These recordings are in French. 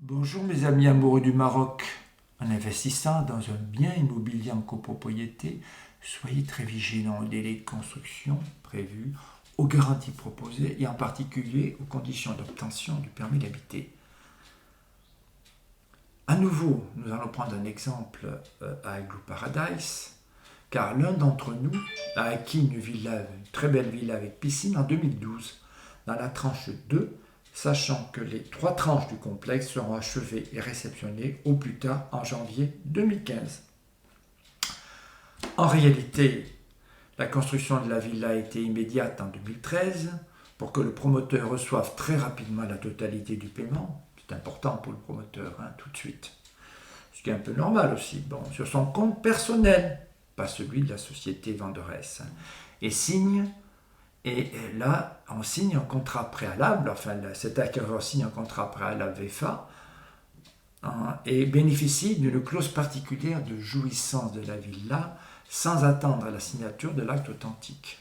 Bonjour mes amis amoureux du Maroc. En investissant dans un bien immobilier en copropriété, soyez très vigilants aux délais de construction prévus, aux garanties proposées et en particulier aux conditions d'obtention du permis d'habiter. À nouveau, nous allons prendre un exemple à Igloo Paradise, car l'un d'entre nous a acquis une très belle villa avec piscine en 2012, dans la tranche 2, sachant que les 3 tranches du complexe seront achevées et réceptionnées au plus tard en janvier 2015. En réalité, la construction de la villa a été immédiate en 2013 pour que le promoteur reçoive très rapidement la totalité du paiement. C'est important pour le promoteur, tout de suite. Ce qui est un peu normal aussi, sur son compte personnel, pas celui de la société venderesse. Et là, on signe un contrat préalable, cet acquéreur signe un contrat préalable VFA et bénéficie d'une clause particulière de jouissance de la villa sans attendre la signature de l'acte authentique.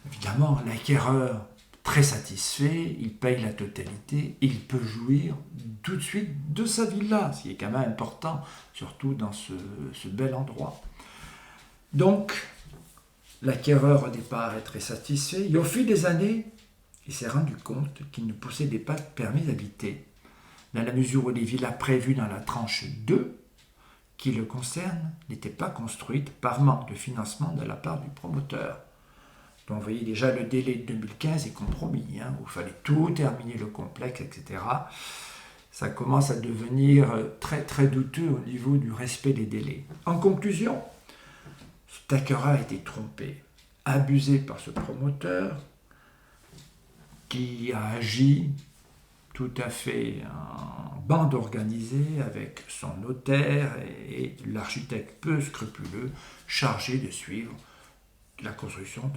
Évidemment, l'acquéreur, très satisfait, il paye la totalité et il peut jouir tout de suite de sa villa, ce qui est quand même important, surtout dans ce bel endroit. Donc, l'acquéreur au départ est très satisfait et au fil des années, il s'est rendu compte qu'il ne possédait pas de permis d'habiter, dans la mesure où les villas prévues dans la tranche 2 qui le concernent n'étaient pas construites par manque de financement de la part du promoteur. Donc vous voyez déjà le délai de 2015 est compromis, où il fallait tout terminer le complexe, etc. Ça commence à devenir très très douteux au niveau du respect des délais. En conclusion, cet acquéreur a été trompé, abusé par ce promoteur qui a agi tout à fait en bande organisée avec son notaire et l'architecte peu scrupuleux chargé de suivre la construction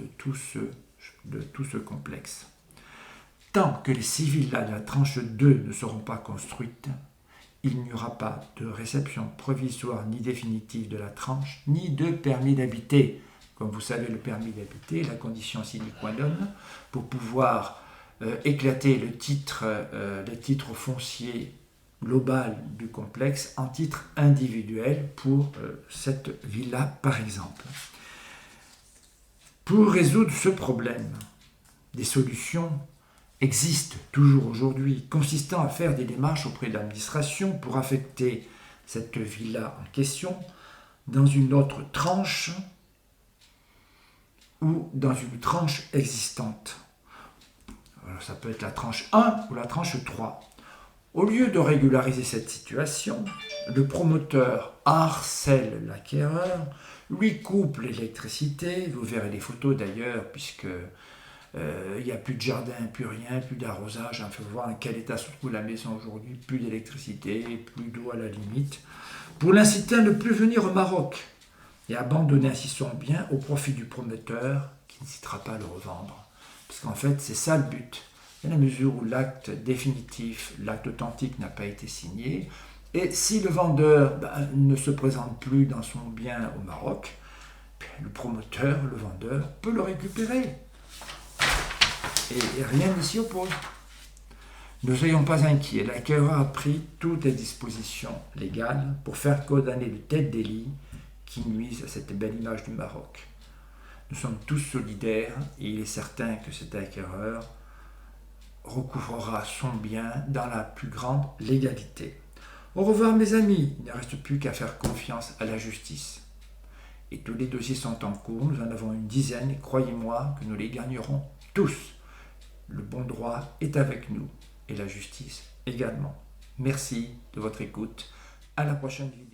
de tout ce complexe. Tant que les 6 villas de la tranche 2 ne seront pas construites, il n'y aura pas de réception provisoire ni définitive de la tranche, ni de permis d'habiter. Comme vous savez, le permis d'habiter est la condition sine qua non pour pouvoir éclater le titre foncier global du complexe en titre individuel pour cette villa par exemple. Pour résoudre ce problème, des solutions existent toujours aujourd'hui, consistant à faire des démarches auprès de l'administration pour affecter cette villa en question dans une autre tranche ou dans une tranche existante. Alors, ça peut être la tranche 1 ou la tranche 3. Au lieu de régulariser cette situation, le promoteur harcèle l'acquéreur, lui coupe l'électricité, vous verrez les photos d'ailleurs, puisque il n'y a plus de jardin, plus rien, plus d'arrosage, il faut voir en quel état se trouve la maison aujourd'hui, plus d'électricité, plus d'eau à la limite, pour l'inciter à ne plus venir au Maroc et abandonner ainsi son bien au profit du promoteur qui n'hésitera pas à le revendre. Parce qu'en fait, c'est ça le but. Dans la mesure où l'acte définitif, l'acte authentique n'a pas été signé, et si le vendeur ne se présente plus dans son bien au Maroc, le promoteur, le vendeur, peut le récupérer. Et rien ne s'y oppose. Ne soyons pas inquiets, l'acquéreur a pris toutes les dispositions légales pour faire condamner de tels délits qui nuisent à cette belle image du Maroc. Nous sommes tous solidaires et il est certain que cet acquéreur recouvrera son bien dans la plus grande légalité. Au revoir mes amis, il ne reste plus qu'à faire confiance à la justice. Et tous les dossiers sont en cours, nous en avons une dizaine et croyez-moi que nous les gagnerons tous. Le bon droit est avec nous et la justice également. Merci de votre écoute. À la prochaine vidéo.